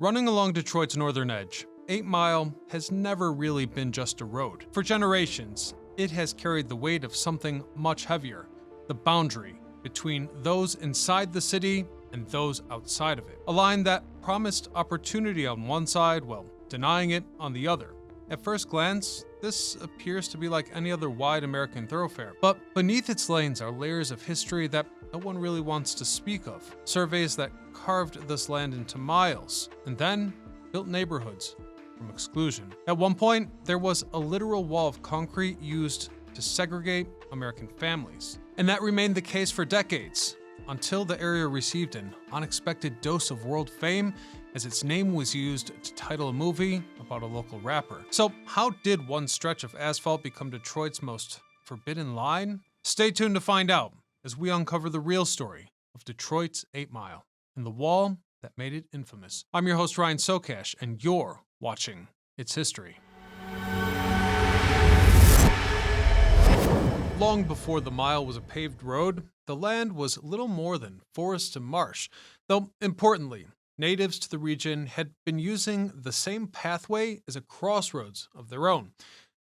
Running along Detroit's northern edge, 8 Mile has never really been just a road. For generations, it has carried the weight of something much heavier, the boundary between those inside the city and those outside of it. A line that promised opportunity on one side while denying it on the other. At first glance, this appears to be like any other wide American thoroughfare, but beneath its lanes are layers of history that no one really wants to speak of. Surveys that carved this land into miles, and then built neighborhoods from exclusion. At one point, there was a literal wall of concrete used to segregate American families. And that remained the case for decades, until the area received an unexpected dose of world fame as its name was used to title a movie about a local rapper. So how did one stretch of asphalt become Detroit's most forbidden line? Stay tuned to find out as we uncover the real story of Detroit's 8 Mile and the wall that made it infamous. I'm your host, Ryan Socash, and you're watching It's History. Long before the mile was a paved road, the land was little more than forest and marsh, though importantly, natives to the region had been using the same pathway as a crossroads of their own,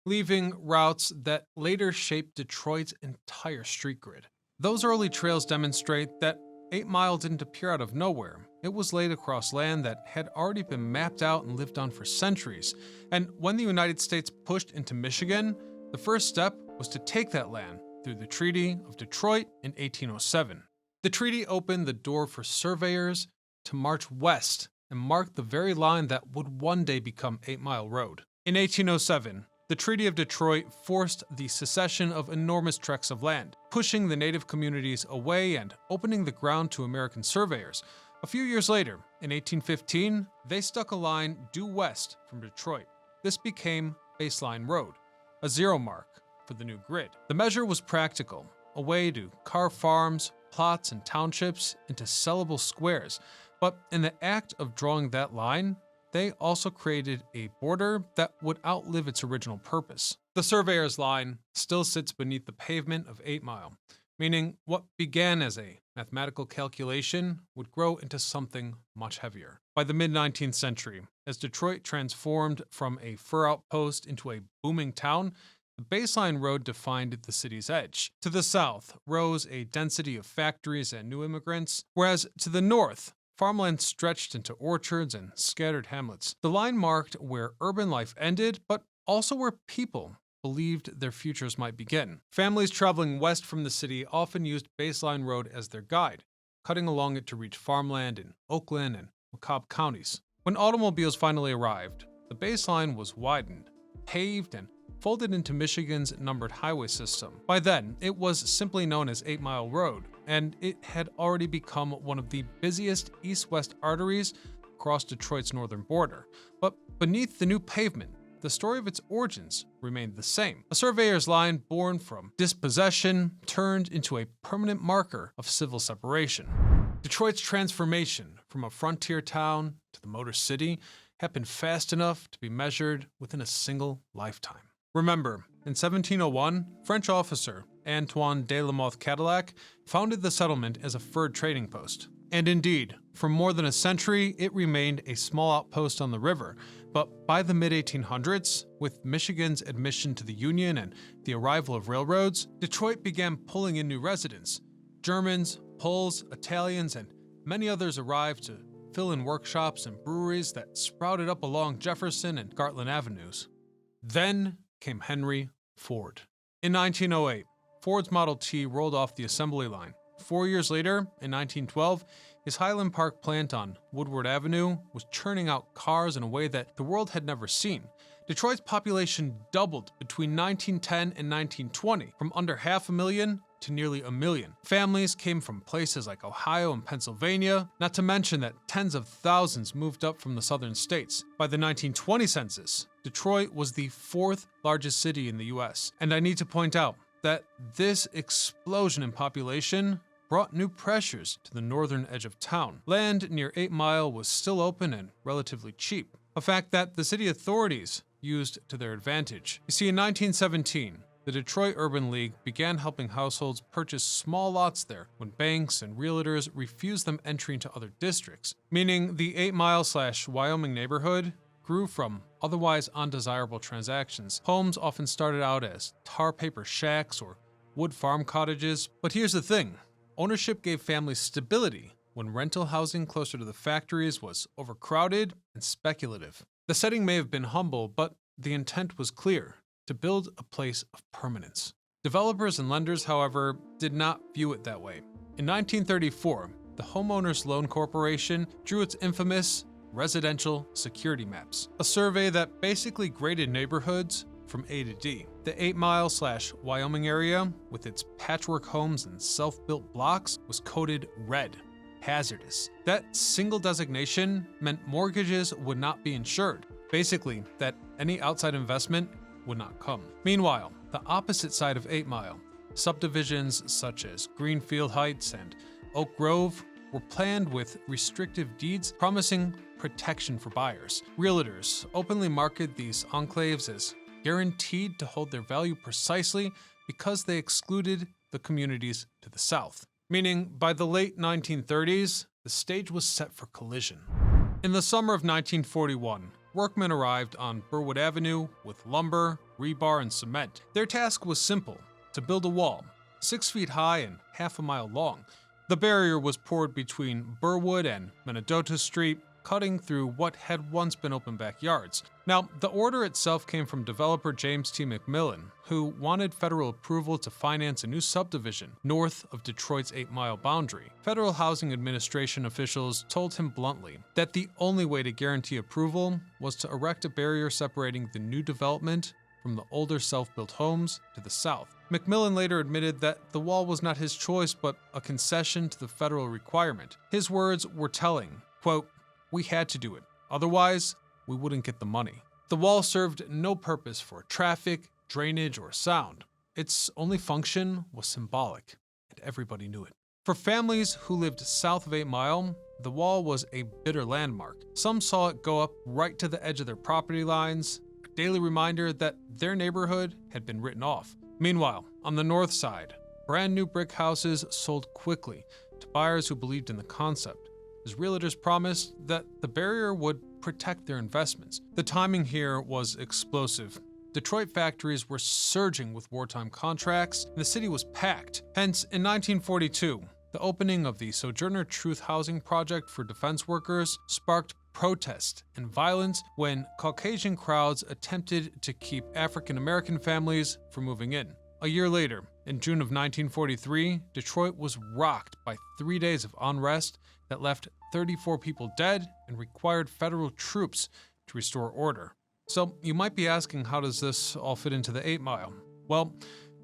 leaving routes that later shaped Detroit's entire street grid. Those early trails demonstrate that 8 Mile didn't appear out of nowhere. It was laid across land that had already been mapped out and lived on for centuries. And when the United States pushed into Michigan, the first step was to take that land through the Treaty of Detroit in 1807. The treaty opened the door for surveyors to march west and mark the very line that would one day become 8 Mile Road. In 1807, the Treaty of Detroit forced the secession of enormous tracts of land, pushing the native communities away and opening the ground to American surveyors. A few years later, in 1815, they stuck a line due west from Detroit. This became Baseline Road, a zero mark for the new grid. The measure was practical, a way to carve farms, plots, and townships into sellable squares. But in the act of drawing that line, they also created a border that would outlive its original purpose. The surveyor's line still sits beneath the pavement of 8 Mile, meaning what began as a mathematical calculation would grow into something much heavier. By the mid-19th century, as Detroit transformed from a fur outpost into a booming town, the Baseline Road defined the city's edge. To the south rose a density of factories and new immigrants, whereas to the north, farmland stretched into orchards and scattered hamlets. The line marked where urban life ended, but also where people believed their futures might begin. Families traveling west from the city often used Baseline Road as their guide, cutting along it to reach farmland in Oakland and Cobb counties. When automobiles finally arrived, the baseline was widened, paved, and folded into Michigan's numbered highway system. By then, it was simply known as 8 Mile Road, and it had already become one of the busiest east-west arteries across Detroit's northern border. But beneath the new pavement, the story of its origins remained the same. A surveyor's line born from dispossession turned into a permanent marker of civil separation. Detroit's transformation from a frontier town to the Motor City happened fast enough to be measured within a single lifetime. Remember, in 1701, French officer Antoine de la Mothe Cadillac founded the settlement as a fur trading post. And indeed, for more than a century, it remained a small outpost on the river. But by the mid-1800s, with Michigan's admission to the Union and the arrival of railroads, Detroit began pulling in new residents. Germans, Poles, Italians, and many others arrived to fill in workshops and breweries that sprouted up along Jefferson and Gartland Avenues. Then came Henry Ford. In 1908, Ford's Model T rolled off the assembly line. 4 years later, in 1912, his Highland Park plant on Woodward Avenue was churning out cars in a way that the world had never seen. Detroit's population doubled between 1910 and 1920, from under 500,000 to nearly 1 million. Families came from places like Ohio and Pennsylvania, not to mention that tens of thousands moved up from the southern states. By the 1920 census, Detroit was the 4th largest city in the US. And I need to point out that this explosion in population brought new pressures to the northern edge of town. Land near 8 Mile was still open and relatively cheap, a fact that the city authorities used to their advantage. You see, in 1917, the Detroit Urban League began helping households purchase small lots there when banks and realtors refused them entry into other districts, meaning the 8 Mile/Wyoming neighborhood grew from otherwise undesirable transactions. Homes often started out as tar paper shacks or wood farm cottages. But here's the thing, ownership gave families stability when rental housing closer to the factories was overcrowded and speculative. The setting may have been humble, but the intent was clear: to build a place of permanence. Developers and lenders, however, did not view it that way. In 1934, the Homeowners Loan Corporation drew its infamous residential security maps, a survey that basically graded neighborhoods from A to D. The 8 Mile/Wyoming area, with its patchwork homes and self-built blocks, was coded red, hazardous. That single designation meant mortgages would not be insured, basically that any outside investment would not come. Meanwhile, the opposite side of 8 Mile, subdivisions such as Greenfield Heights and Oak Grove, were planned with restrictive deeds promising protection for buyers. Realtors openly marketed these enclaves as guaranteed to hold their value precisely because they excluded the communities to the south. Meaning, by the late 1930s, the stage was set for collision. In the summer of 1941, workmen arrived on Burwood Avenue with lumber, rebar, and cement. Their task was simple: to build a wall, 6 feet high and half a mile long. The barrier was poured between Burwood and Menadota Street, cutting through what had once been open backyards. Now, the order itself came from developer James T. McMillan, who wanted federal approval to finance a new subdivision north of Detroit's 8 Mile boundary. Federal Housing Administration officials told him bluntly that the only way to guarantee approval was to erect a barrier separating the new development from the older self-built homes to the south. McMillan later admitted that the wall was not his choice, but a concession to the federal requirement. His words were telling, quote, "We had to do it. Otherwise, we wouldn't get the money." The wall served no purpose for traffic, drainage, or sound. Its only function was symbolic, and everybody knew it. For families who lived south of 8 Mile, the wall was a bitter landmark. Some saw it go up right to the edge of their property lines, a daily reminder that their neighborhood had been written off. Meanwhile, on the north side, brand new brick houses sold quickly to buyers who believed in the concept, as realtors promised that the barrier would protect their investments. The timing here was explosive. Detroit factories were surging with wartime contracts, and the city was packed. Hence, in 1942, the opening of the Sojourner Truth Housing Project for defense workers sparked protest and violence when Caucasian crowds attempted to keep African American families from moving in. A year later, in June of 1943, Detroit was rocked by 3 days of unrest that left 34 people dead and required federal troops to restore order. So you might be asking, how does this all fit into the 8 Mile? Well,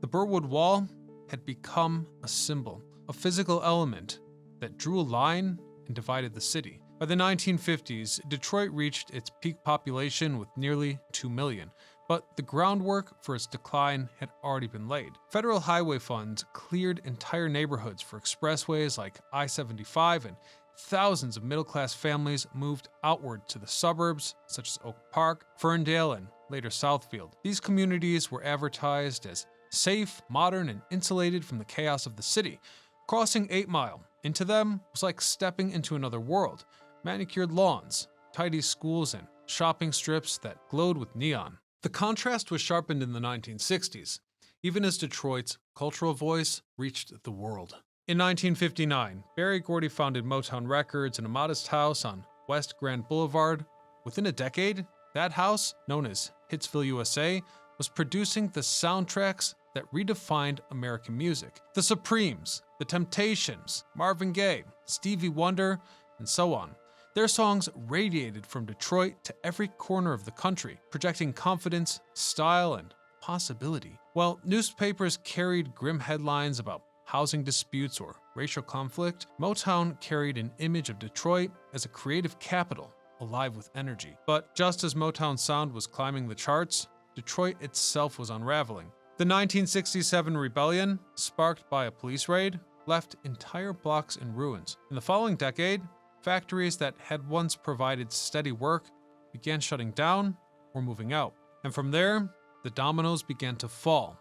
the Burwood Wall had become a symbol, a physical element that drew a line and divided the city. By the 1950s, Detroit reached its peak population with nearly 2 million, but the groundwork for its decline had already been laid. Federal highway funds cleared entire neighborhoods for expressways like I-75, and thousands of middle-class families moved outward to the suburbs, such as Oak Park, Ferndale, and later Southfield. These communities were advertised as safe, modern, and insulated from the chaos of the city. Crossing 8 Mile into them was like stepping into another world. Manicured lawns, tidy schools, and shopping strips that glowed with neon. The contrast was sharpened in the 1960s, even as Detroit's cultural voice reached the world. In 1959, Berry Gordy founded Motown Records in a modest house on West Grand Boulevard. Within a decade, that house, known as Hitsville, USA, was producing the soundtracks that redefined American music. The Supremes, The Temptations, Marvin Gaye, Stevie Wonder, and so on. Their songs radiated from Detroit to every corner of the country, projecting confidence, style, and possibility. While newspapers carried grim headlines about housing disputes or racial conflict, Motown carried an image of Detroit as a creative capital, alive with energy. But just as Motown's sound was climbing the charts, Detroit itself was unraveling. The 1967 rebellion, sparked by a police raid, left entire blocks in ruins. In the following decade, factories that had once provided steady work began shutting down or moving out. And from there, the dominoes began to fall.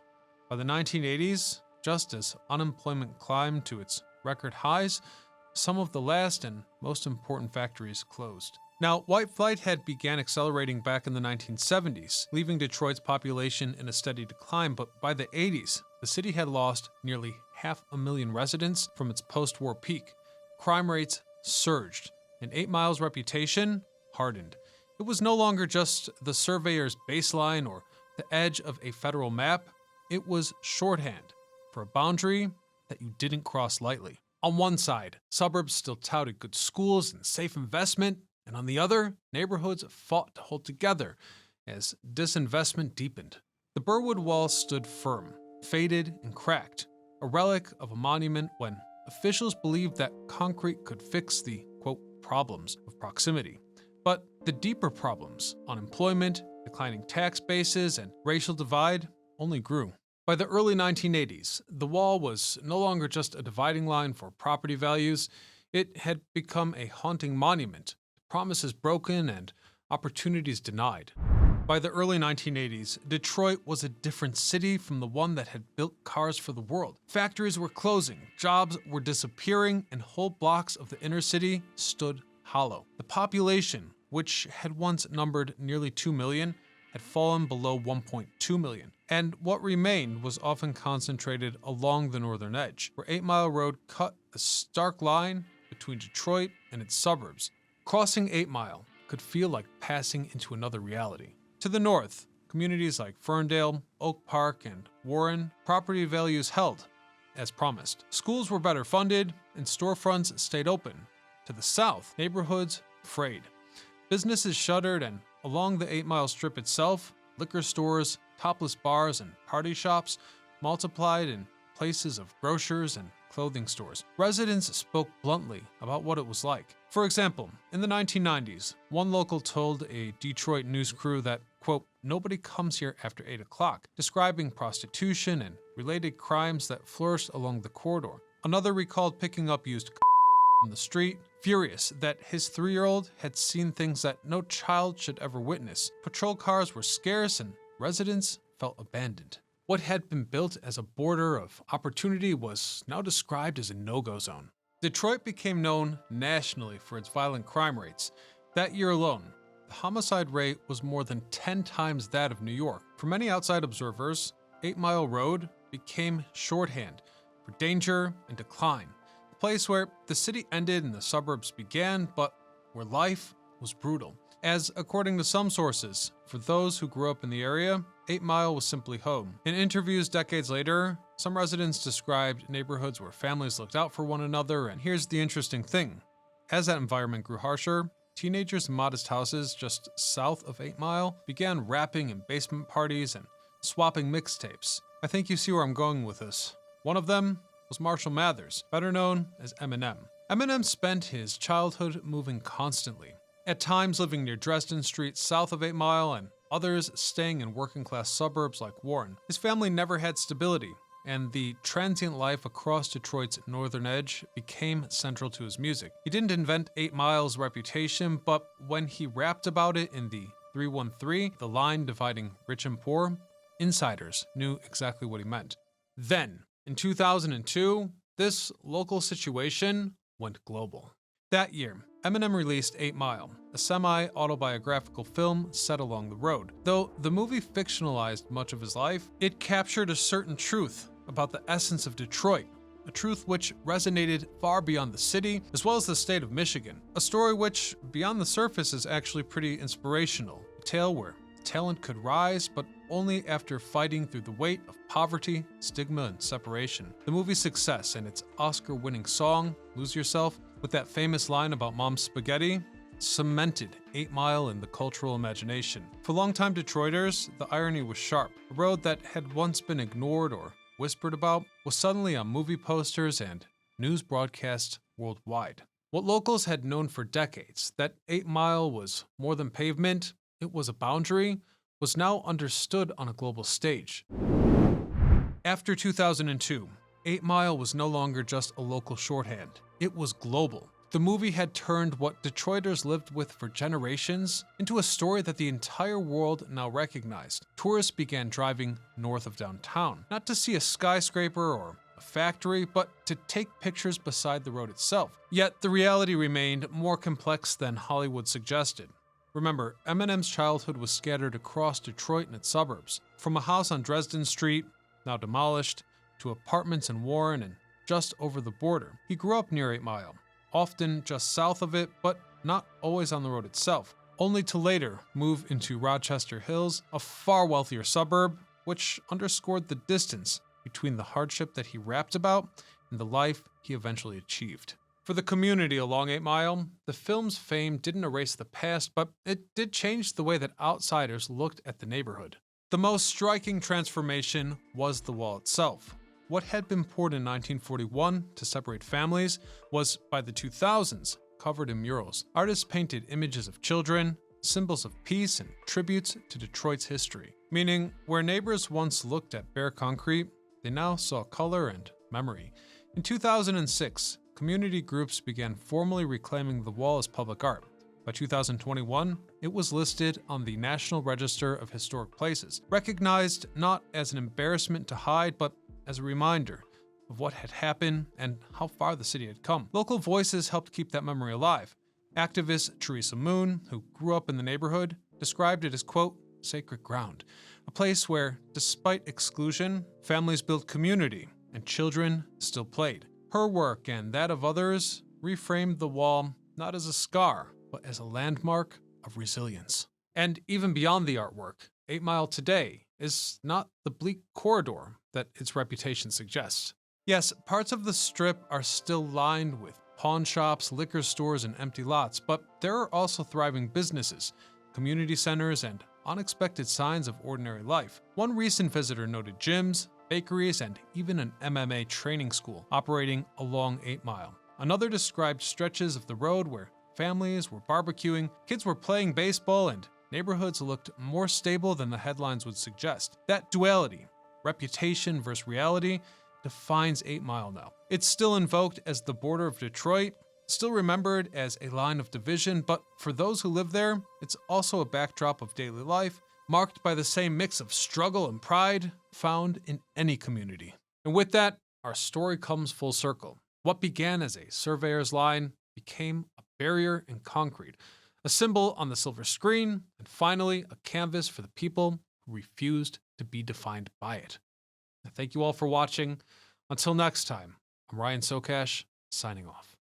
By the 1980s, just as unemployment climbed to its record highs, some of the last and most important factories closed. Now, white flight had began accelerating back in the 1970s, leaving Detroit's population in a steady decline, but by the 80s, the city had lost nearly 500,000 residents from its post-war peak. Crime rates surged, and 8 Mile's reputation hardened. It was no longer just the surveyor's baseline or the edge of a federal map. It was shorthand for a boundary that you didn't cross lightly. On one side, suburbs still touted good schools and safe investment, and on the other, neighborhoods fought to hold together as disinvestment deepened. The Burwood Wall stood firm, faded and cracked, a relic of a monument when officials believed that concrete could fix the, quote, problems of proximity. But the deeper problems, unemployment, declining tax bases, and racial divide, only grew. By the early 1980s, the wall was no longer just a dividing line for property values. It had become a haunting monument, promises broken and opportunities denied. By the early 1980s, Detroit was a different city from the one that had built cars for the world. Factories were closing, jobs were disappearing, and whole blocks of the inner city stood hollow. The population, which had once numbered nearly 2 million, had fallen below 1.2 million, and what remained was often concentrated along the northern edge, where 8 Mile Road cut a stark line between Detroit and its suburbs. Crossing 8 Mile could feel like passing into another reality. To the north, communities like Ferndale, Oak Park, and Warren, property values held, as promised. Schools were better funded, and storefronts stayed open. To the south, neighborhoods frayed. Businesses shuttered, and along the 8 Mile Strip itself, liquor stores, topless bars, and party shops multiplied in places of grocers and clothing stores. Residents spoke bluntly about what it was like. For example, in the 1990s, one local told a Detroit news crew that, quote, nobody comes here after 8 o'clock, describing prostitution and related crimes that flourished along the corridor. Another recalled picking up used from the street, furious that his 3-year-old had seen things that no child should ever witness. Patrol cars were scarce and residents felt abandoned. What had been built as a border of opportunity was now described as a no-go zone. Detroit became known nationally for its violent crime rates. That year alone, the homicide rate was more than 10 times that of New York. For many outside observers, 8 Mile Road became shorthand for danger and decline, a place where the city ended and the suburbs began, but where life was brutal. As, according to some sources, for those who grew up in the area, 8 Mile was simply home. In interviews decades later, some residents described neighborhoods where families looked out for one another, and here's the interesting thing. As that environment grew harsher, teenagers in modest houses just south of 8 Mile began rapping in basement parties and swapping mixtapes. I think you see where I'm going with this. One of them was Marshall Mathers, better known as Eminem. Eminem spent his childhood moving constantly, at times living near Dresden Street south of 8 Mile and others staying in working-class suburbs like Warren. His family never had stability, and the transient life across Detroit's northern edge became central to his music. He didn't invent 8 Mile's reputation, but when he rapped about it in the 313, the line dividing rich and poor, insiders knew exactly what he meant. Then, in 2002, this local situation went global. That year, Eminem released 8 Mile, a semi-autobiographical film set along the road. Though the movie fictionalized much of his life, it captured a certain truth about the essence of Detroit, a truth which resonated far beyond the city, as well as the state of Michigan. A story which, beyond the surface, is actually pretty inspirational. A tale where talent could rise, but only after fighting through the weight of poverty, stigma, and separation. The movie's success and its Oscar-winning song, Lose Yourself, with that famous line about mom's spaghetti, cemented 8 Mile in the cultural imagination. For longtime Detroiters, the irony was sharp. A road that had once been ignored or whispered about was suddenly on movie posters and news broadcasts worldwide. What locals had known for decades, that 8 Mile was more than pavement, it was a boundary, was now understood on a global stage. After 2002, 8 Mile was no longer just a local shorthand. It was global. The movie had turned what Detroiters lived with for generations into a story that the entire world now recognized. Tourists began driving north of downtown, not to see a skyscraper or a factory, but to take pictures beside the road itself. Yet the reality remained more complex than Hollywood suggested. Remember, Eminem's childhood was scattered across Detroit and its suburbs, from a house on Dresden Street, now demolished, to apartments in Warren and just over the border. He grew up near 8 Mile, often just south of it, but not always on the road itself, only to later move into Rochester Hills, a far wealthier suburb, which underscored the distance between the hardship that he rapped about and the life he eventually achieved. For the community along 8 Mile, the film's fame didn't erase the past, but it did change the way that outsiders looked at the neighborhood. The most striking transformation was the wall itself. What had been poured in 1941 to separate families was, by the 2000s, covered in murals. Artists painted images of children, symbols of peace, and tributes to Detroit's history. Meaning, where neighbors once looked at bare concrete, they now saw color and memory. In 2006, community groups began formally reclaiming the wall as public art. By 2021, it was listed on the National Register of Historic Places, recognized not as an embarrassment to hide, but as a reminder of what had happened and how far the city had come. Local voices helped keep that memory alive. Activist Teresa Moon, who grew up in the neighborhood, described it as, quote, sacred ground, a place where, despite exclusion, families built community and children still played. Her work and that of others reframed the wall not as a scar, but as a landmark of resilience. And even beyond the artwork, 8 Mile today is not the bleak corridor that its reputation suggests. Yes, parts of the strip are still lined with pawn shops, liquor stores, and empty lots, but there are also thriving businesses, community centers, and unexpected signs of ordinary life. One recent visitor noted gyms, bakeries, and even an MMA training school operating along 8 Mile. Another described stretches of the road where families were barbecuing, kids were playing baseball, and neighborhoods looked more stable than the headlines would suggest. That duality, reputation versus reality, defines 8 Mile now. It's still invoked as the border of Detroit, still remembered as a line of division, but for those who live there, it's also a backdrop of daily life, marked by the same mix of struggle and pride found in any community. And with that, our story comes full circle. What began as a surveyor's line became a barrier in concrete, a symbol on the silver screen, and finally a canvas for the people who refused to be defined by it. Thank you all for watching. Until next time, I'm Ryan Socash, signing off.